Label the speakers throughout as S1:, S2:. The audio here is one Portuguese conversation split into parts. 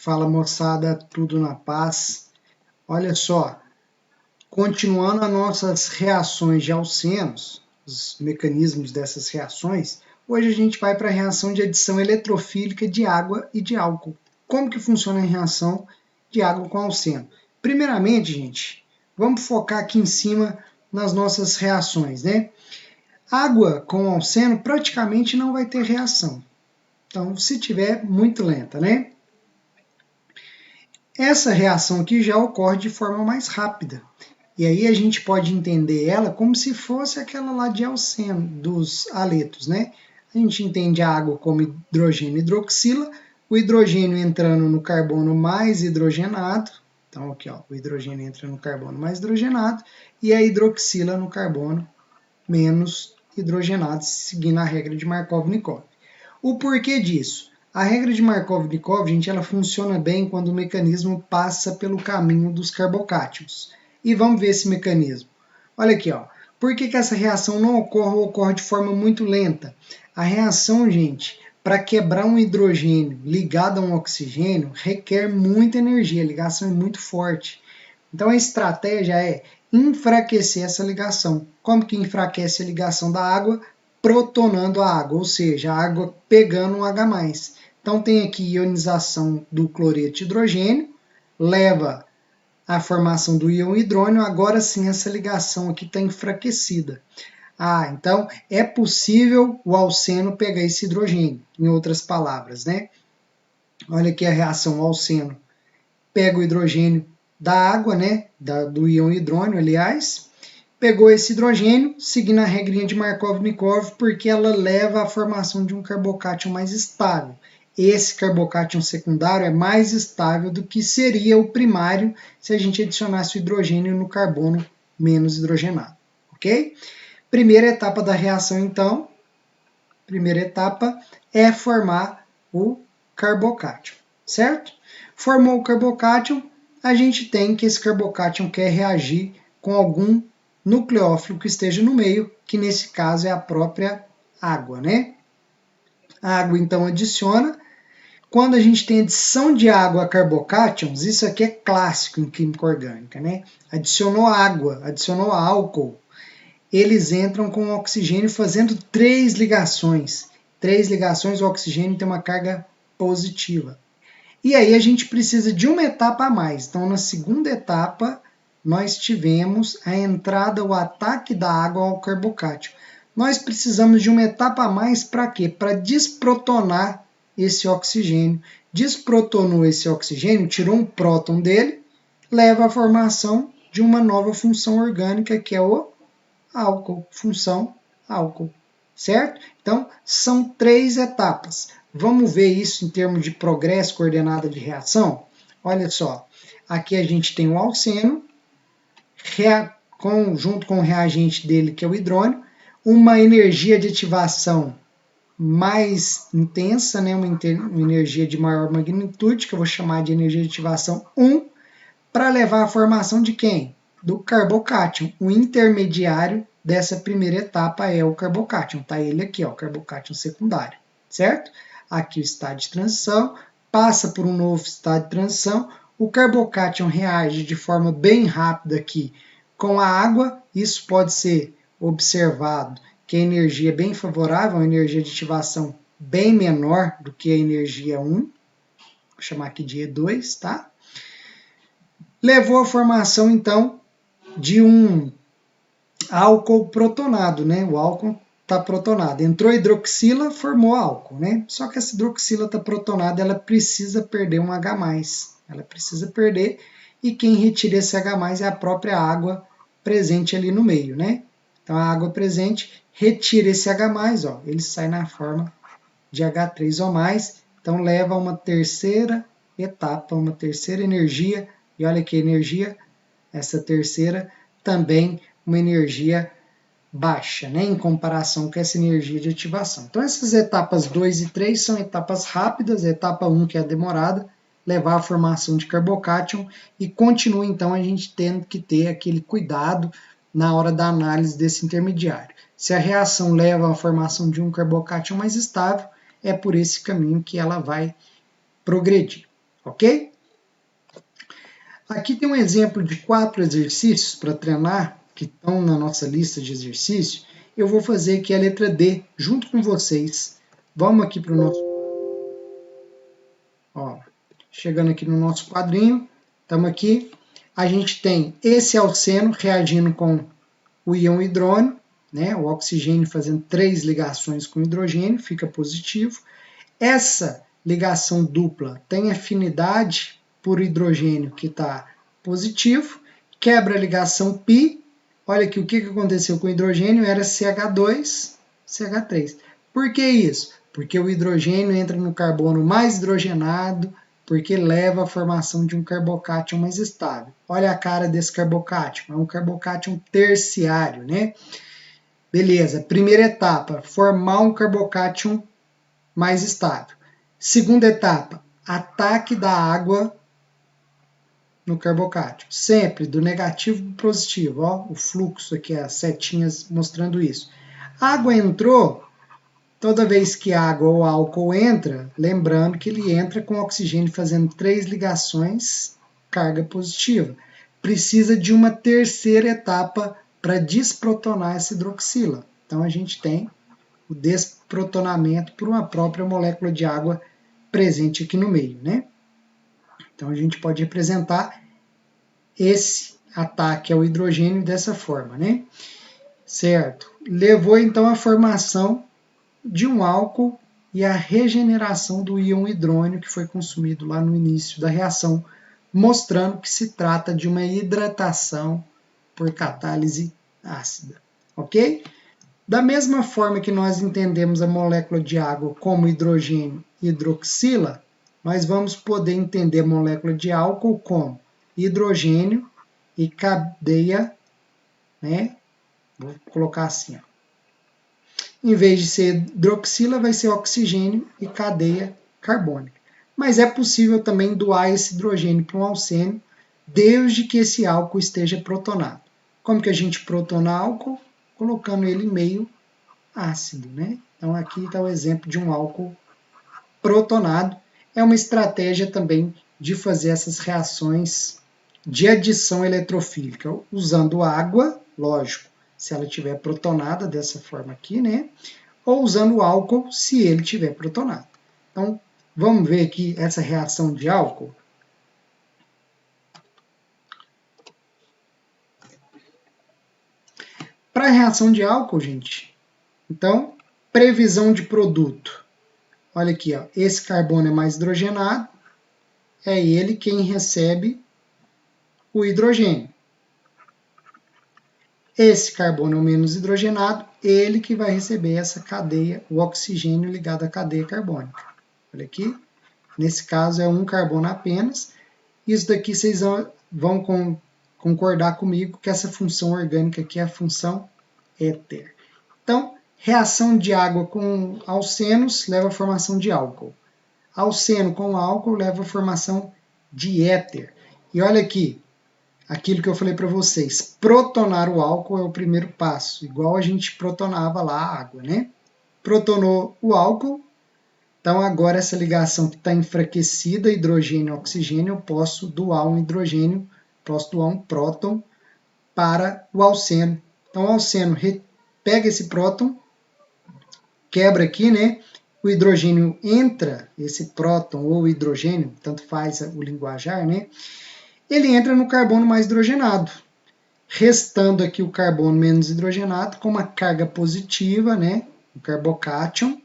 S1: Fala moçada, tudo na paz. Olha só, continuando as nossas reações de alcenos, os mecanismos dessas reações, hoje a gente vai para a reação de adição eletrofílica de água e de álcool. Como que funciona a reação de água com alceno? Primeiramente, gente, vamos focar aqui em cima nas nossas reações, né? Água com alceno praticamente não vai ter reação. Então, se tiver, muito lenta, né? Essa reação aqui já ocorre de forma mais rápida. E aí a gente pode entender ela como se fosse aquela lá de alceno, dos haletos, né? A gente entende a água como hidrogênio e hidroxila, o hidrogênio entrando no carbono mais hidrogenado, então aqui ó, o hidrogênio entra no carbono mais hidrogenado, e a hidroxila no carbono menos hidrogenado, seguindo a regra de Markov-Nikov. O porquê disso? A regra de Markov-Nikov, gente, ela funciona bem quando o mecanismo passa pelo caminho dos carbocátions. E vamos ver esse mecanismo. Olha aqui, ó. Por que essa reação não ocorre ou ocorre de forma muito lenta? A reação, gente, para quebrar um hidrogênio ligado a um oxigênio, requer muita energia, a ligação é muito forte. Então a estratégia é enfraquecer essa ligação. Como que enfraquece a ligação da água? Protonando a água, ou seja, a água pegando um H+. Então tem aqui ionização do cloreto de hidrogênio, leva à formação do íon hidrônio, agora sim essa ligação aqui está enfraquecida. Então é possível o alceno pegar esse hidrogênio, em outras palavras, né? Olha aqui a reação, o alceno pega o hidrogênio da água, né? Do íon hidrônio, aliás, pegou esse hidrogênio, seguindo a regrinha de Markov-Nikov, porque ela leva à formação de um carbocátion mais estável. Esse carbocátion secundário é mais estável do que seria o primário se a gente adicionasse o hidrogênio no carbono menos hidrogenado, ok? Primeira etapa da reação, então, primeira etapa é formar o carbocátion, certo? Formou o carbocátion, a gente tem que esse carbocátion quer reagir com algum nucleófilo que esteja no meio, que nesse caso é a própria água, né? A água então adiciona. Quando a gente tem adição de água a carbocátions, isso aqui é clássico em química orgânica, né? Adicionou água, adicionou álcool, eles entram com o oxigênio fazendo 3 ligações. 3 ligações, o oxigênio tem uma carga positiva. E aí a gente precisa de uma etapa a mais. Então, na segunda etapa, nós tivemos a entrada, o ataque da água ao carbocátion. Nós precisamos de uma etapa a mais para quê? Para desprotonar esse oxigênio. Desprotonou esse oxigênio, tirou um próton dele, leva à formação de uma nova função orgânica, que é o álcool, função álcool, certo? Então, são 3 etapas. Vamos ver isso em termos de progresso coordenada de reação? Olha só, aqui a gente tem o alceno, junto com o reagente dele, que é o hidrônio, uma energia de ativação mais intensa, né? uma energia de maior magnitude, que eu vou chamar de energia de ativação 1, para levar à formação de quem? Do carbocátion. O intermediário dessa primeira etapa é o carbocátion. Tá ele aqui, ó, o carbocátion secundário, certo? Aqui o estado de transição, passa por um novo estado de transição, o carbocátion reage de forma bem rápida aqui com a água, isso pode ser observado que a energia é bem favorável, a energia de ativação bem menor do que a energia 1, vou chamar aqui de E2, tá? Levou à formação, então, de um álcool protonado, né? O álcool está protonado. Entrou hidroxila, formou álcool, né? Só que essa hidroxila está protonada, ela precisa perder um H+. Ela precisa perder, e quem retira esse H+, é a própria água presente ali no meio, né? Então, a água presente retira esse H+, ó, ele sai na forma de H3 ou mais, então leva a uma terceira etapa, uma terceira energia. E olha que energia, essa terceira também uma energia baixa, né, em comparação com essa energia de ativação. Então essas etapas 2 e 3 são etapas rápidas, a etapa 1 que é a demorada, levar à formação de carbocátion, e continua então a gente tendo que ter aquele cuidado na hora da análise desse intermediário. Se a reação leva à formação de um carbocátion mais estável, é por esse caminho que ela vai progredir. ok? Aqui tem um exemplo de 4 exercícios para treinar, que estão na nossa lista de exercícios. Eu vou fazer aqui a letra D, junto com vocês. Vamos aqui para o nosso... Ó, chegando aqui no nosso quadrinho, estamos aqui. A gente tem esse alceno reagindo com o íon hidrônio, né? O oxigênio fazendo 3 ligações com hidrogênio, fica positivo. Essa ligação dupla tem afinidade por hidrogênio que está positivo, quebra a ligação π. Olha aqui o que aconteceu com o hidrogênio, era CH2, CH3. Por que isso? Porque o hidrogênio entra no carbono mais hidrogenado, porque leva à formação de um carbocátion mais estável. Olha a cara desse carbocátion, é um carbocátion terciário, né? Beleza, primeira etapa, formar um carbocátion mais estável. Segunda etapa, ataque da água no carbocátion. Sempre do negativo para o positivo. Ó, o fluxo aqui, as setinhas mostrando isso. Água entrou, toda vez que água ou álcool entra, lembrando que ele entra com oxigênio fazendo 3 ligações, carga positiva. Precisa de uma terceira etapa para desprotonar essa hidroxila. Então a gente tem o desprotonamento por uma própria molécula de água presente aqui no meio, né? Então a gente pode representar esse ataque ao hidrogênio dessa forma, né? Certo? Levou então à formação de um álcool e a regeneração do íon hidrônio que foi consumido lá no início da reação, mostrando que se trata de uma hidratação por catálise ácida, ok? Da mesma forma que nós entendemos a molécula de água como hidrogênio e hidroxila, nós vamos poder entender a molécula de álcool como hidrogênio e cadeia, né? Vou colocar assim, ó. Em vez de ser hidroxila, vai ser oxigênio e cadeia carbônica. Mas é possível também doar esse hidrogênio para um alcênio, desde que esse álcool esteja protonado. Como que a gente protona álcool? Colocando ele meio ácido, né? Então aqui está o exemplo de um álcool protonado. É uma estratégia também de fazer essas reações de adição eletrofílica, usando água, lógico, se ela estiver protonada dessa forma aqui, né? Ou usando álcool, se ele estiver protonado. Então, vamos ver aqui essa reação de álcool. Para a reação de álcool, gente, então, previsão de produto. Olha aqui, ó, esse carbono é mais hidrogenado, é ele quem recebe o hidrogênio. Esse carbono é o menos hidrogenado, ele que vai receber essa cadeia, o oxigênio ligado à cadeia carbônica. Olha aqui, nesse caso é um carbono apenas. Isso daqui vocês vão concordar comigo que essa função orgânica aqui é a função éter. Então, reação de água com alcenos leva à formação de álcool. Alceno com álcool leva à formação de éter. E olha aqui, aquilo que eu falei para vocês, protonar o álcool é o primeiro passo, igual a gente protonava lá a água, né? Protonou o álcool, então agora essa ligação que está enfraquecida, hidrogênio e oxigênio, eu posso doar um hidrogênio, posso doar um próton para o alceno. Então o alceno pega esse próton, quebra aqui, né? O hidrogênio entra, esse próton ou hidrogênio, tanto faz o linguajar, né? Ele entra no carbono mais hidrogenado, restando aqui o carbono menos hidrogenado com uma carga positiva, né? O carbocátion.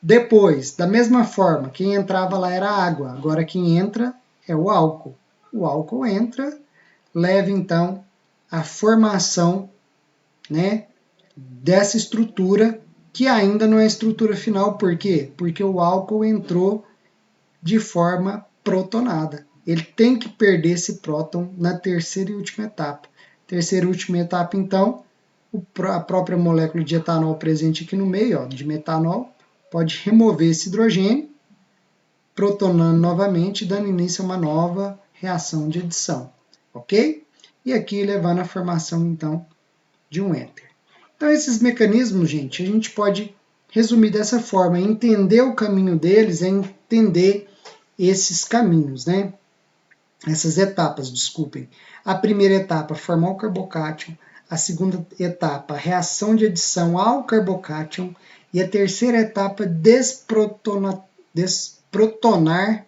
S1: Depois, da mesma forma, quem entrava lá era a água, agora quem entra é o álcool. O álcool entra, leva então à formação, né, dessa estrutura, que ainda não é a estrutura final. Por quê? Porque o álcool entrou de forma protonada. Ele tem que perder esse próton na terceira e última etapa. Terceira e última etapa, então, a própria molécula de etanol presente aqui no meio, ó, de metanol, pode remover esse hidrogênio, protonando novamente, dando início a uma nova reação de adição, ok? E aqui levando à formação, então, de um éter. Então, esses mecanismos, gente, a gente pode resumir dessa forma. Entender o caminho deles é entender esses caminhos, né? Essas etapas, desculpem. A primeira etapa, formar o carbocátion. A segunda etapa, reação de adição ao carbocátion. E a terceira etapa, desprotonar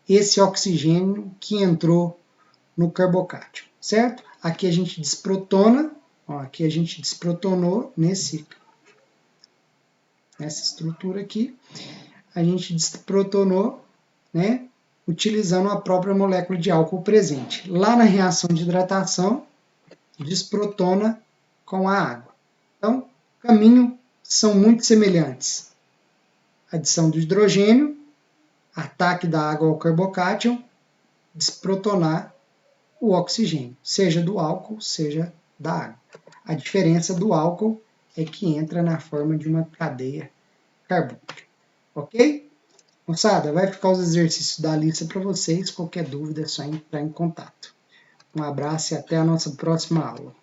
S1: esse oxigênio que entrou no carbocátion, certo? Aqui a gente desprotona, ó, aqui a gente desprotonou nessa estrutura aqui, a gente desprotonou, né, utilizando a própria molécula de álcool presente. Lá na reação de hidratação, desprotona com a água. Então, o caminho são muito semelhantes. Adição do hidrogênio, ataque da água ao carbocátion, desprotonar o oxigênio, seja do álcool, seja da água. A diferença do álcool é que entra na forma de uma cadeia carbônica. Ok? Moçada, vai ficar os exercícios da lista para vocês. Qualquer dúvida é só entrar em contato. Um abraço e até a nossa próxima aula.